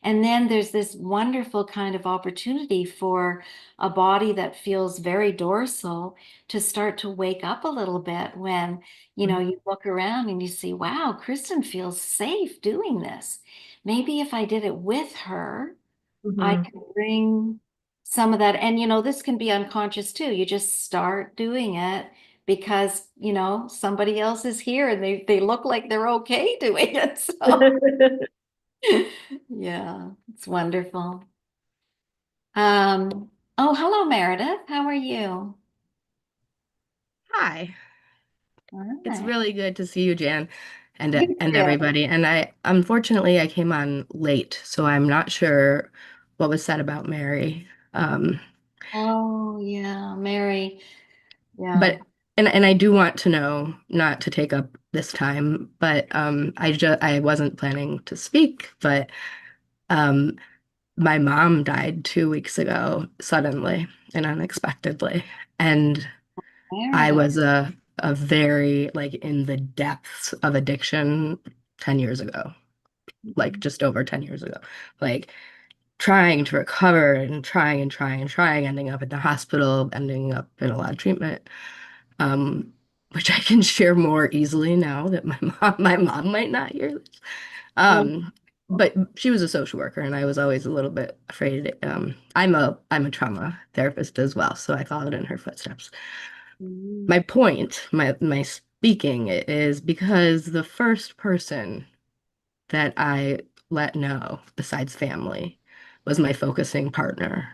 And then there's this wonderful kind of opportunity for a body that feels very dorsal to start to wake up a little bit when, you look around and you see, wow, Kristen feels safe doing this. Maybe if I did it with her, I Mhm. could bring some of that. And, this can be unconscious too. You just start doing it because, somebody else is here and they look like they're okay doing it. So yeah, it's wonderful. Oh, hello, Meredith. How are you? Hi. All It's right. really good to see you, Jan, You and too. everybody. And I unfortunately I came on late, so I'm not sure what was said about Mary. Oh, yeah, Mary. Yeah. But and I do want to know, not to take up this time, but I wasn't planning to speak, but um my mom died 2 weeks ago suddenly and unexpectedly. And I Meredith. was a very like in the depths of addiction 10 years ago, like just over 10 years ago, like trying to recover and trying and trying and trying, ending up in the hospital, ending up in a lot of treatment, which I can share more easily now that my mom might not hear this. Well, Um, but she was a social worker, and I was always a little bit afraid. I'm a trauma therapist as well, so I followed in her footsteps. mm, My point, my speaking is because the first person that I let know, besides family, was my focusing partner.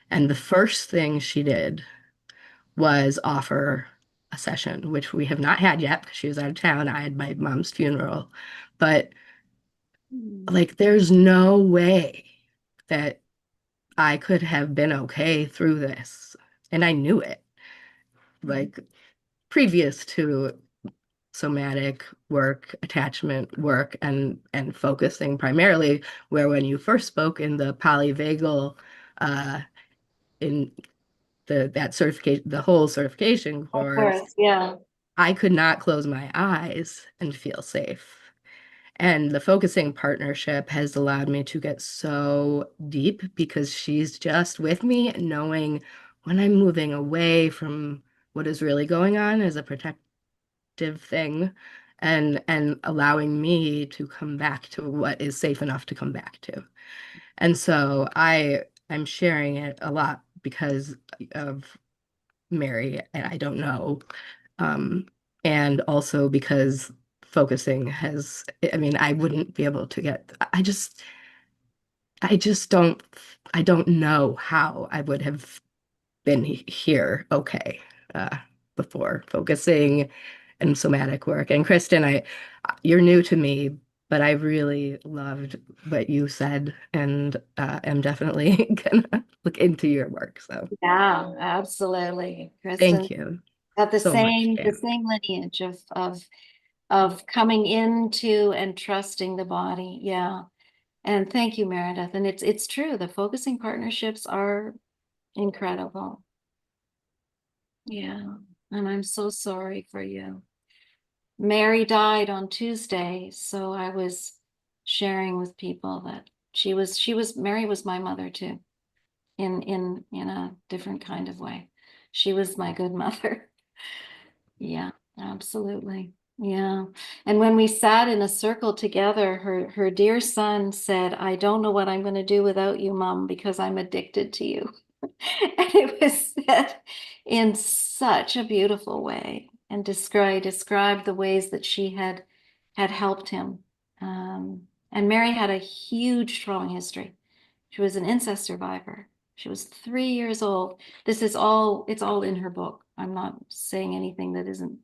And the first thing she did was offer a session, which we have not had yet because she was out of town. I had my mom's funeral. But like, there's no way that I could have been okay through this. And I knew it, like, previous to somatic work, attachment work, and focusing primarily, where when you first spoke in the polyvagal, in that certification, the whole certification Of course, course, yeah. I could not close my eyes and feel safe. And the focusing partnership has allowed me to get so deep because she's just with me, knowing when I'm moving away from what is really going on as a protective thing, and allowing me to come back to what is safe enough to come back to. And so I'm sharing it a lot because of Mary, and I don't know. And also because focusing has, I mean, I wouldn't be able to get, I just I don't know how I would have been here okay, uh, before focusing and somatic work. And Kristen, you're new to me, but I really loved what you said, and am definitely gonna look into your work. So Yeah, absolutely. Kristen thank you got so much, the Dan. same lineage of coming into and trusting the body. Yeah. And thank you, Meredith. And it's true. The focusing partnerships are incredible. Yeah. And I'm so sorry for you. Mary died on Tuesday, so I was sharing with people that Mary was my mother too, in a different kind of way. She was my good mother. Yeah, absolutely. Yeah. And when we sat in a circle together, her dear son said, "I don't know what I'm going to do without you, Mom, because I'm addicted to you." And it was said in such a beautiful way, and described the ways that she had helped him. And Mary had a huge trauma history. She was an incest survivor. She was 3 years old. It's all in her book. I'm not saying anything that isn't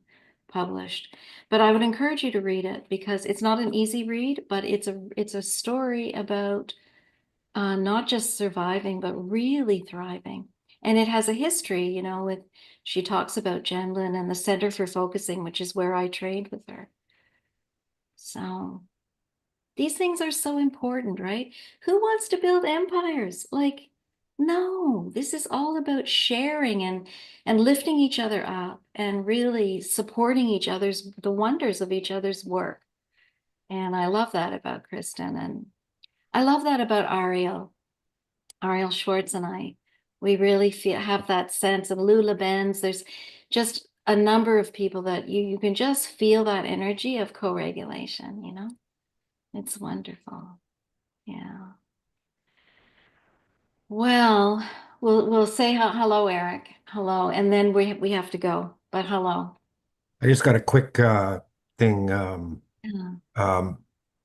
published, but I would encourage you to read it because it's not an easy read, but it's a story about not just surviving, but really thriving. And it has a history, with she talks about Jenlin and the Center for Focusing, which is where I trained with her. So these things are so important, right? Who wants to build empires? Like, no, this is all about sharing and lifting each other up and really supporting the wonders of each other's work. And I love that about Kristen, and I love that about Ariel Schwartz and I. We really have that sense of Lula Benz. There's just a number of people that you can just feel that energy of co-regulation. It's wonderful. Yeah. Well, we'll say hello, Eric. Hello, and then we have to go. But hello. I just got a quick thing. Yeah.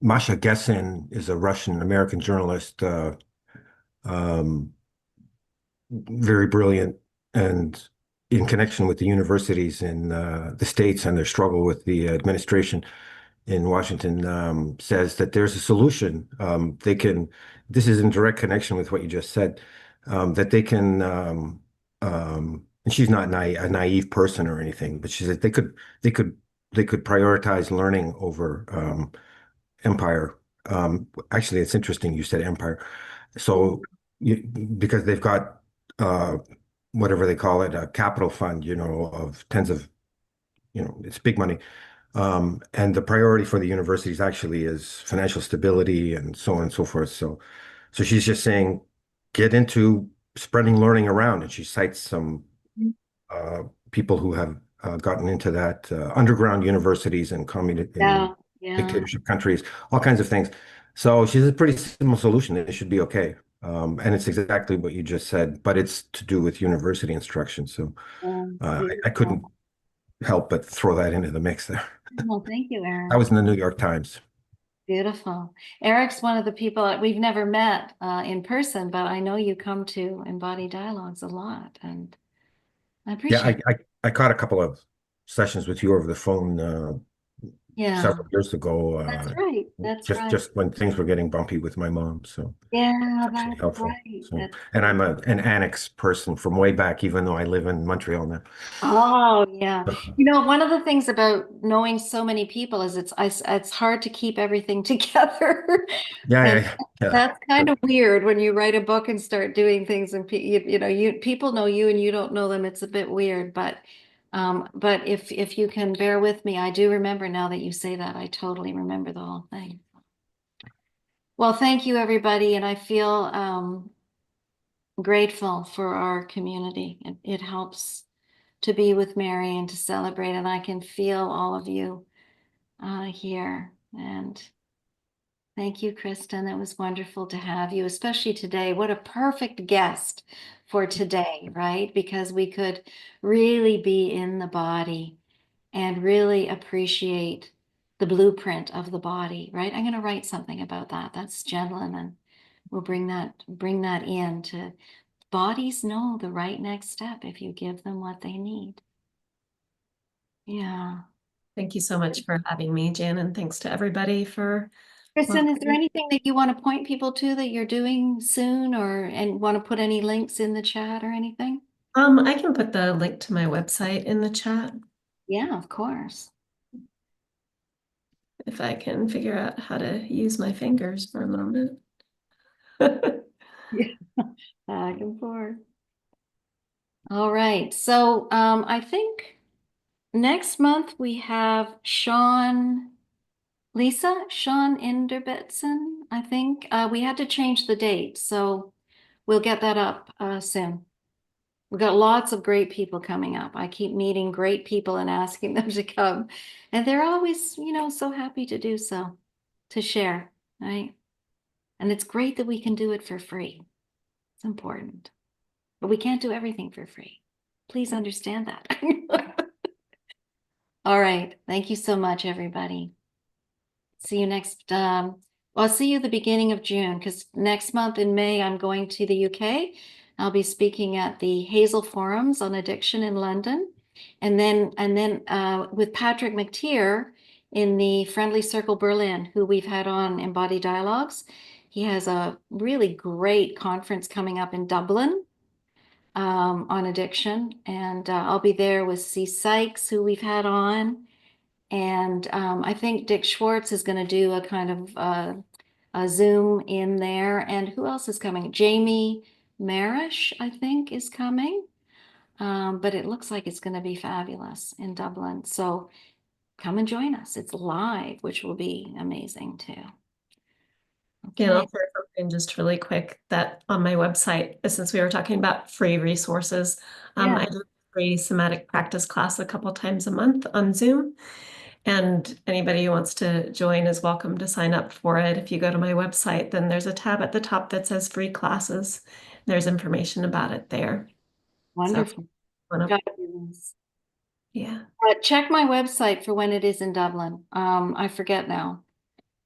Masha Gessen is a Russian American journalist, um, very brilliant, and in connection with the universities in the States and their struggle with the administration in Washington, says that there's a solution. This is in direct connection with what you just said, that they can, and she's not a naive person or anything, but she said they could, they could prioritize learning over empire. Actually, it's interesting you said empire. So, because they've got uh, whatever they call it, a capital fund, of tens of, it's big money. And the priority for the universities actually is financial stability and so on and so forth. So she's just saying, get into spreading learning around. And she cites some uh, people who have gotten into that, underground universities and communist in Yeah. Yeah. dictatorship countries, all kinds of things. So she's a pretty simple solution. It should be okay. And it's exactly what you just said, but it's to do with university instruction. So I couldn't Beautiful. help but throw that into the mix there. Well, thank you, That Eric. was in the New York Times. Beautiful. Eric's one of the people that we've never met in person, but I know you come to Embodied Dialogues a lot, and I Yeah, appreciate it. I caught a couple of sessions with you over the phone Yeah, several years ago, that's right. That's right. just when things were getting bumpy with my mom. So Yeah, it's actually that's helpful. right. So, That's and I'm right. an annex person from way back, even though I live in Montreal now. Oh, yeah. You know, one of the things about knowing so many people is it's hard to keep everything together. Yeah, And yeah. that's kind of weird when you write a book and start doing things and you know, people know you and you don't know them. It's a bit weird, but if you can bear with me, I do remember now that you say that. I totally remember the whole thing. Well, thank you, everybody, and I feel grateful for our community. It helps to be with Mary and to celebrate. And I can feel all of you here. And thank you, Kristen. It was wonderful to have you, especially today. What a perfect guest for today, right? Because we could really be in the body and really appreciate the blueprint of the body, right? I'm going to write something about that. That's gentleman, and we'll bring that in to bodies know the right next step if you give them what they need. Yeah. Thank you so much for having me, Jan, and thanks to everybody for Kristen, is there welcoming. anything that you want to point people to that you're doing soon and want to put any links in the chat or anything? I can put the link to my website in the chat Yeah, of course. if I can figure out how to use my fingers for a moment. Yeah, back and forth. All right. So I think next month we have Sean Inderbitson, I think. We had to change the date, so we'll get that up soon. We've got lots of great people coming up. I keep meeting great people and asking them to come. And they're always, you know, so happy to do so, to share, right? And it's great that we can do it for free. It's important. But we can't do everything for free. Please understand that. All right. Thank you so much, everybody. See you next, well, I'll see you the beginning of June because next month in May, I'm going to the UK. I'll be speaking at the Hazel Forums on Addiction in London. And then with Patrick McTeer in the Friendly Circle Berlin, who we've had on Embodied Dialogues. He has a really great conference coming up in Dublin on addiction. And I'll be there with C. Sykes, who we've had on. And I think Dick Schwartz is going to do a kind of a Zoom in there. And who else is coming? Jamie Marish, I think, is coming. But it looks like it's going to be fabulous in Dublin. So come and join us. It's live, which will be amazing too. And Okay. I'll share something just really quick that on my website, since we were talking about free resources, Yeah. I do a free somatic practice class a couple times a month on Zoom. And anybody who wants to join is welcome to sign up for it. If you go to my website, then there's a tab at the top that says free classes. There's information about it there. Wonderful. So, Fabulous. yeah. Check my website for when it is in Dublin. I forget now,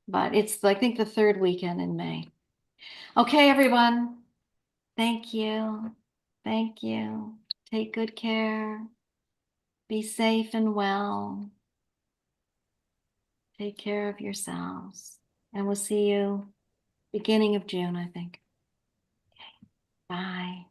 but it's, I think, the third weekend in May. Okay, everyone. Thank you. Thank you. Take good care. Be safe and well. Take care of yourselves. And we'll see you beginning of June, I think. Okay. Bye.